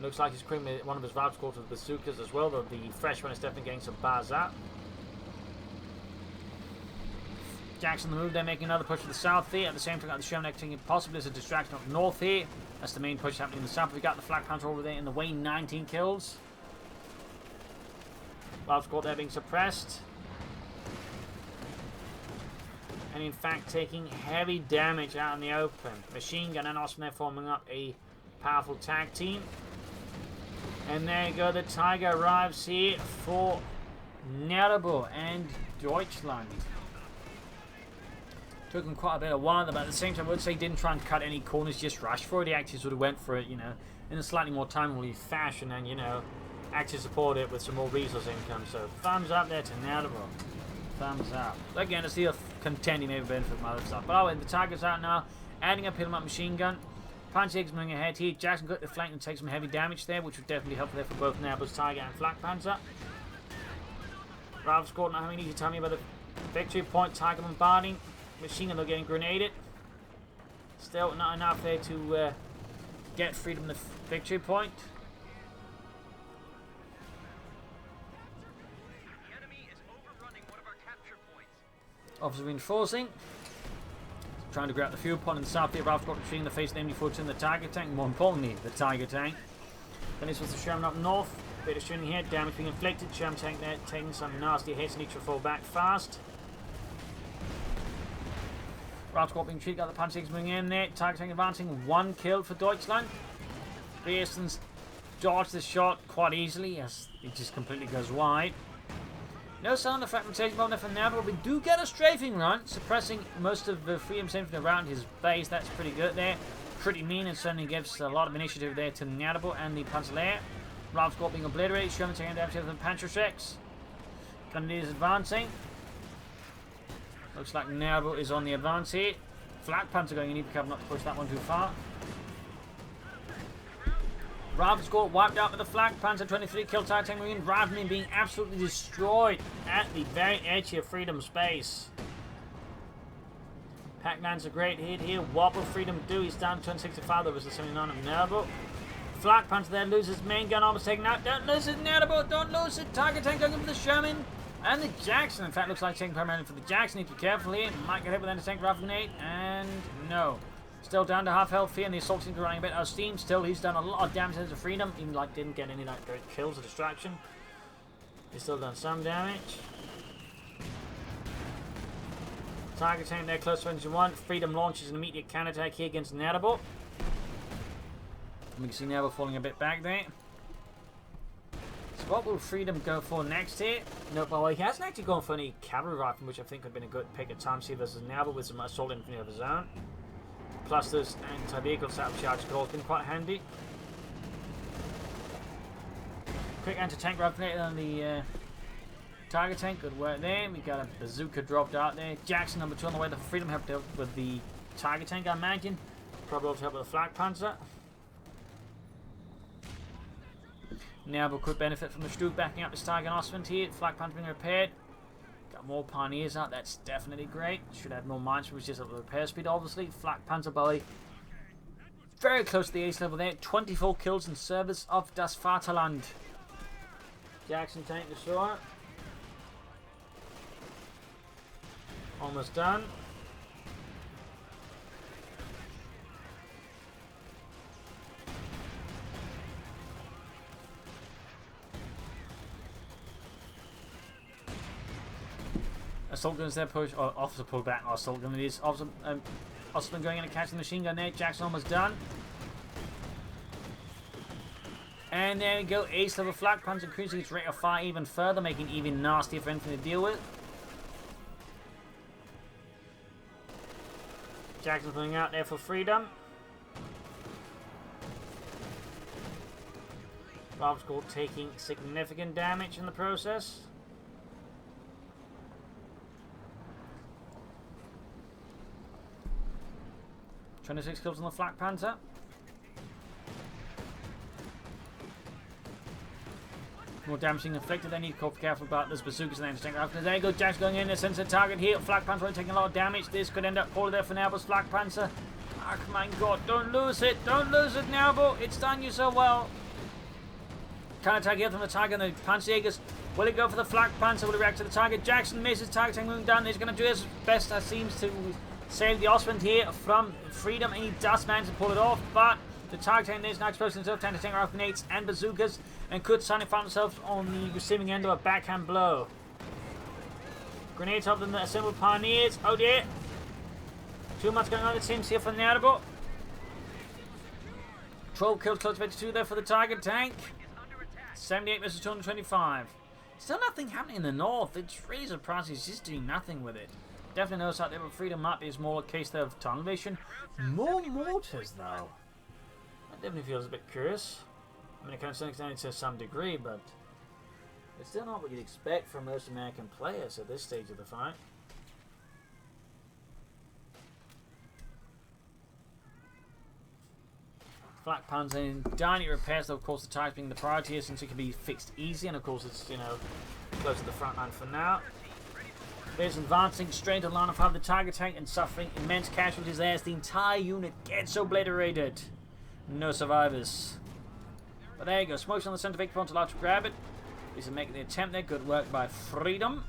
Looks like he's creating one of his valve squads with bazookas as well, though the fresh one is definitely getting some bars out. Jackson on the move, they're making another push to the south here. At the same time, the Sherman acting possibly as a distraction up north here. That's the main push happening in the south. We got the Flak Panther over there in the way, 19 kills. Valve squad there being suppressed. And in fact, taking heavy damage out in the open. Machine gun and Austin there forming up a powerful tag team. And there you go, the Tiger arrives here for Nerbo and Deutschland. Took him quite a bit of while, but at the same time, I would say he didn't try and cut any corners, just rushed for it. He actually sort of went for it, in a slightly more timely fashion and, actually supported it with some more resource income. So, thumbs up there to Nerbo. Thumbs up. So again, it's the contending maybe benefit from other stuff. But the Tiger's out now, adding a pin-em-up machine gun. Panzer's moving ahead here. Jackson got the flank and take some heavy damage there, which would definitely help there for both Nerbo's Tiger and Flak Panther. Ralph scored not having an easy time here by the victory point. Tiger bombarding. Machine gun though getting grenaded. Still not enough there to get Freedom the victory point. The enemy is overrunning one of our capture points. Officer reinforcing. Trying to grab the fuel point in the south here. Ralph got retreating the face of the MD-42 and the Tiger Tank. More importantly, the Tiger Tank. Then this was the Sherman up north. Bit of shooting here. Damage being inflicted. Sherman Tank there taking some nasty hits. Need to fall back fast. Ralph got being treated. Got the Panzers moving in there. Tiger Tank advancing. 1 kill for Deutschland. Pearson's dodged the shot quite easily as it just completely goes wide. No sound of fragmentation bomb there for now, but we do get a strafing run, suppressing most of the Freedom Sentry around his base. That's pretty good there. Pretty mean and certainly gives a lot of initiative there to Nerbo and the Panzer. Ralph Squad being obliterated, Sherman taking damage from the Panzerschrecks. Grenadiers advancing. Looks like Nerbo is on the advance here. Flak Panther going, you need to cover not to push that one too far. Ralph Squad wiped out with the Flak Panther, 23 kill Tiger Tank Marine. Ravening being absolutely destroyed at the very edge of Freedom space. Pac-Man's a great hit here. What will Freedom do? He's down to 265 over the 79 of Nerbo. Flak Panther there loses main gun, almost taken out. Don't lose it, Nerbo. Don't lose it. Tiger Tank going for the Sherman. And the Jackson, in fact, looks like taking primarily for the Jackson. Need to be careful here. Might get hit with anti-tank rifle grenade. And no. Still down to half health here, and the assault seems to be running a bit out of steam. Still, he's done a lot of damage to Freedom. Even didn't get any great kills or distraction. He's still done some damage. Tiger Tank there, close to 21. Freedom launches an immediate counterattack here against Nerbo. We can see Nerbo falling a bit back there. So what will Freedom go for next here? No, well, he hasn't actually gone for any cavalry rifle, which I think would have been a good pick at times here versus Nerbo with some assault infantry of his own. Plus this anti-vehicle salvage could have been quite handy. Quick anti-tank rifle on the Tiger Tank, good work there. We got a bazooka dropped out there. Jackson number 2 on the way to Freedom helped out with the Tiger Tank, I imagine. Probably also help with the Flak Panther. Nerbo could benefit from the Stuke backing up this Tiger and Osmond here. Flak Panther being repaired. Got more pioneers out. That's definitely great. Should add more mines, which is up the repair speed, obviously. Flak Panzer Belly. Very close to the ace level there. 24 kills in service of Das Vaterland. Jackson tank destroyer. Almost done. Assault guns there push, or officer pull back. Assault gun it is. Officer going in and catching the machine gun there. Jackson almost done. And there we go. Ace level flak punch, increasing its rate of fire even further, making it even nastier for anything to deal with. Jackson's going out there for freedom. Rob's Gold taking significant damage in the process. "26 kills on the Flak Panther. More damage being inflicted. They need to be careful about this bazookas and anti-tank rifles. There you go, Jack's going in. There's a target here. Flak Panther really taking a lot of damage. This could end up poorly there for Nerbo's Flak Panther. Oh my god, don't lose it. Don't lose it, Nerbo. It's done you so well. Counter-attack here from the target and the Panzerjägers. Will he go for the Flak Panther? Will he react to the target? Jackson misses. Target tank moving down. He's going to do his best, as seems to save the Ostwind here from freedom, and he does manage to pull it off, but the target tank is now exposed to himself, trying to tank off grenades and bazookas, and could suddenly find himself on the receiving end of a backhand blow. Grenades help them assemble pioneers. Oh dear. Too much going on, it seems, here for Nerbo. 12 kills, close to 2 there for the target tank. 78 versus 225. Still nothing happening in the north. It's really surprising. He's just doing nothing with it. Definitely knows out there, but freedom might be a smaller case there of tunnel vision. More mortars, though. That definitely feels a bit curious. I mean, it can extend to some degree, but it's still not what you'd expect from most American players at this stage of the fight. Flak Panzer in dynamic repairs, though, of course, the tires being the priority here, since it can be fixed easy, and of course, it's, you know, close to the front line for now. There's advancing straight to line of fire the target tank and suffering immense casualties there as the entire unit gets obliterated. No survivors. But there you go. Smokes on the center victory point, allowed to grab it. These are making the attempt there. Good work by Freedom.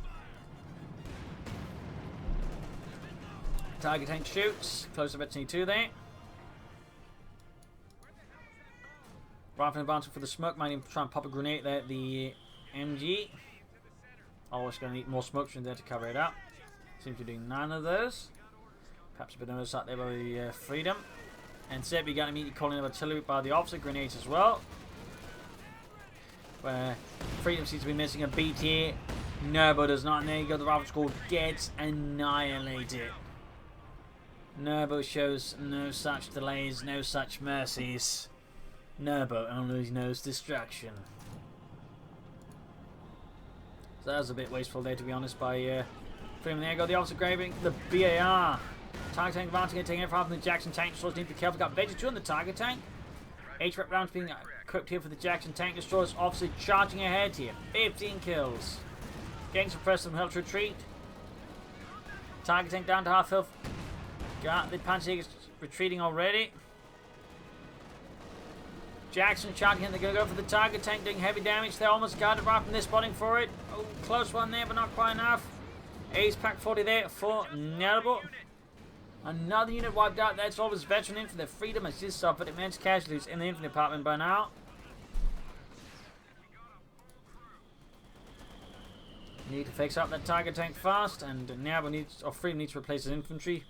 Target tank shoots. Close to Betsy 2 there. Rifle advancing for the smoke. Might even try and pop a grenade there at the MG. Always going to need more smoke screens there to cover it up. Seems to be doing none of those. Perhaps a bit of notice out there by the Freedom. And Zeb, you got immediately calling in artillery by the opposite grenades as well. Where Freedom seems to be missing a beat here. Nerbo does not. And there you go, the Rifle Squad gets annihilated. Nerbo shows no such delays, no such mercies. Nerbo only knows destruction. So that was a bit wasteful there, to be honest, by Freeman. There you go, the officer grabbing the BAR. Target tank advancing and taking everything from the Jackson tank. Destroyers need to be careful. Got Veggie 2 on the target tank. H-rep rounds being equipped here for the Jackson tank. Destroyers obviously charging ahead here. 15 kills. Getting suppressed and help to retreat. Target tank down to half health. Got the Panzerjäger retreating already. Jackson charging in, they're going to go for the target tank, doing heavy damage. They almost got it right from this spotting for it. Oh, close one there, but not quite enough. Ace pack 40 there for Nerbo. Another unit wiped out. That's all his veteran in for their Freedom has just suffered immense casualties in the infantry department by now. Need to fix up that target tank fast, and Nerbo needs, or Freedom needs to replace his infantry.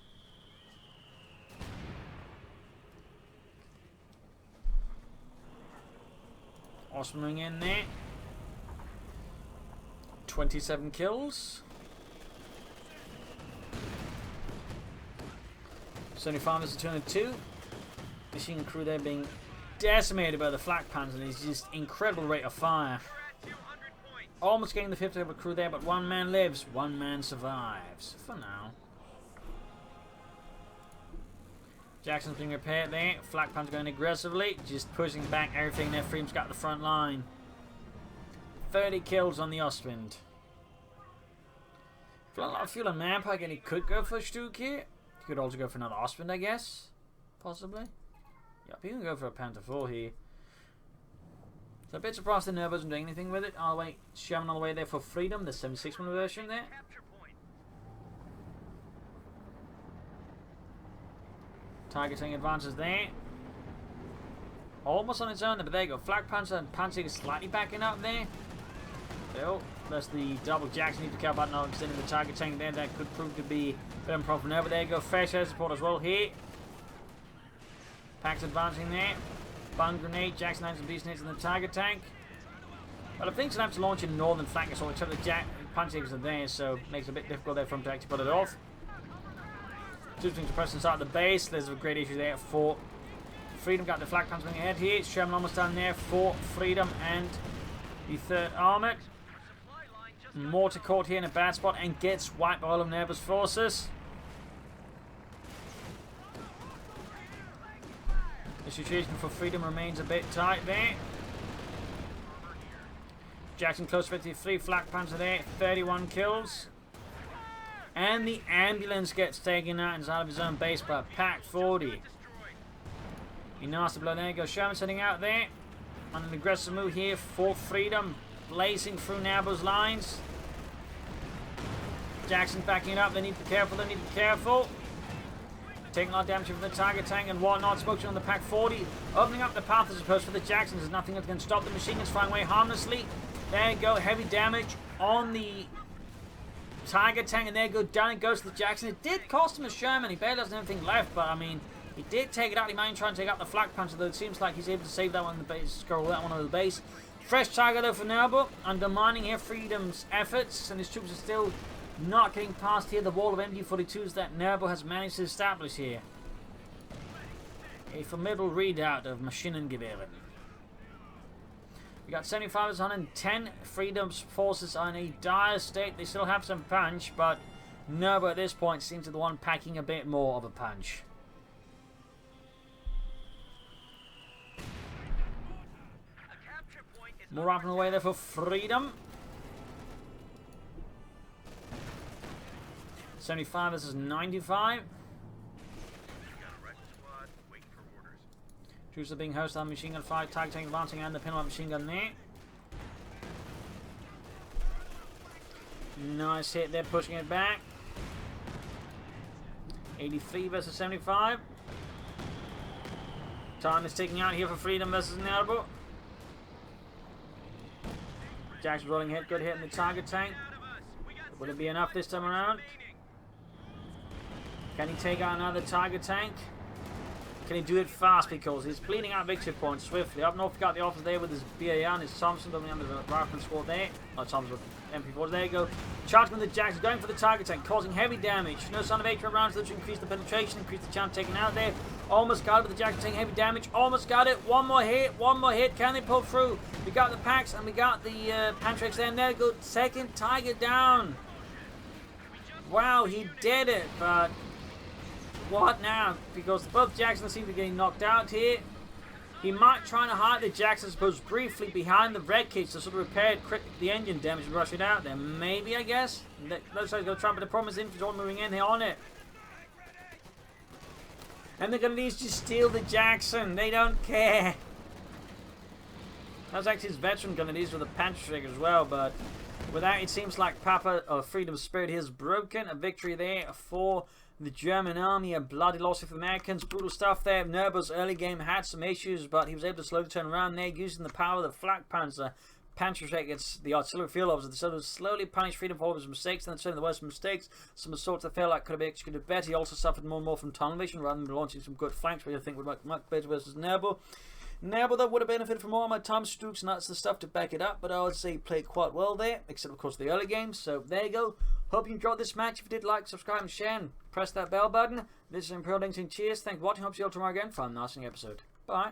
Osman in there. 27 kills. 75 is a 202. Machine gun crew there being decimated by the Flak Panzer, and it's just incredible rate of fire. Almost getting the 50th level crew there, but one man lives, one man survives. For now. Jackson's being repaired there. Flak Panzer going aggressively, just pushing back everything there. Freedom's got the front line. 30 kills on the Ostwind. For a lot of fuel and manpower, again, he could go for a Stuk here. He could also go for another Osprey, I guess. Possibly. Yep, he can go for a Panther 4 here. So a bit surprised the Nerbo isn't doing anything with it. All the way, Sherman all the way there for freedom, the 76mm version there. Targeting advances there. Almost on its own, but there you go. Flak Panzer and Panzer slightly backing up there. Still, that's the double Jackson. Need to care about now extending the target tank there. That could prove to be very impressive now. But there you go. Fresh air support as well here. Packs advancing there. Bun grenade. Jackson has some decent hits in the target tank. But I think he's going to have to launch in northern flank assault, except the Panzers are there, so it makes it a bit difficult there for him to actually pull it off. Two things to press inside the base. There's a great issue there for Freedom. Got the flak panzer ahead here. Sherman almost down there for Freedom and the 3rd Armoured. Mortar caught here in a bad spot and gets wiped by all of Nerbo's forces. The situation for Freedom remains a bit tight there. Jackson close 53, flak panzer there, 31 kills. And the ambulance gets taken out inside of his own base by Pack 40. He nasty blow. There you go. Sherman setting out there on an aggressive move here for Freedom, blazing through Nerbo's lines. Jackson backing it up. They need to be careful. They need to be careful. Taking a lot of damage from the target tank and whatnot. Smoking on the Pack 40, opening up the path, I suppose, for the Jacksons. There's nothing that can stop the machine guns flying away harmlessly. There you go. Heavy damage on the target tank, and there you go. Down it goes to the Jackson. It did cost him a Sherman. He barely has anything left, but I mean, he did take it out. He might try and take out the flak panzer, though it seems like he's able to save that one on the base, scroll that one on the base. Fresh target though for Nerbo, undermining here Freedom's efforts, and his troops are still not getting past here the wall of MD-42s that Nerbo has managed to establish here. A formidable redoubt of Maschinengewehren. We got 75 110. Freedom's forces are in a dire state. They still have some punch, but Nerbo at this point seems to be the one packing a bit more of a punch. More up and away there for Freedom. 75 versus 95. Troops are being hosted on machine gun fire, targeting advancing and the pinlight machine gun there. Nice hit there, pushing it back. 83 versus 75. Time is ticking out here for Freedom versus Nerbo. Jack's rolling hit, good hit in the target tank. Will it be enough this time around? Can he take out another target tank? Can he do it fast, because he's bleeding out victory points swiftly. Up north, we got the officer there with his BAR and his Thompson coming under the rifleman squad there. Not Thompson with MP4s. There you go. Charging with the Jacks, going for the target tank, causing heavy damage. No sign of HQ rounds to increase the penetration, increase the chance taken out there. Almost got it with the Jacks taking heavy damage. Almost got it. One more hit. One more hit. Can they pull through? We got the packs and we got the Pantrex there. And there you go. Second Tiger down. Wow, he did it, but what now? Because both Jacksons seem to be getting knocked out here. He might try to hide the Jackson, I suppose, briefly behind the red cage to sort of repair the engine damage and rush it out there. Maybe, I guess. Looks like he's going to try, but the problem is the infantry all moving in here on it. And they're going to just steal the Jackson. They don't care. That was actually his veteran gun. These with a Panther as well, but with that, it seems like Freedom's spirit is broken. A victory there for the German army, a bloody loss of the Americans. Brutal stuff there. Nerbo's early game had some issues, but he was able to slowly turn around there using the power of the flak panzer. Panzerschreck gets the artillery field officer, so to slowly punish Freedom for all of his mistakes, and then certainly the worst mistakes. Some assaults that felt like could have been executed better. He also suffered more and more from tunnel vision rather than launching some good flanks, which I think would work much better versus Nerbo. Nerbo, though, would have benefited from all my time Stuks, and that's the stuff to back it up, but I would say he played quite well there, except of course the early games. So there you go. Hope you enjoyed this match. If you did, like, subscribe, and share, and press that bell button. This is Imperial Links, and cheers. Thanks for watching. Hope to see you all tomorrow again for a nice episode. Bye.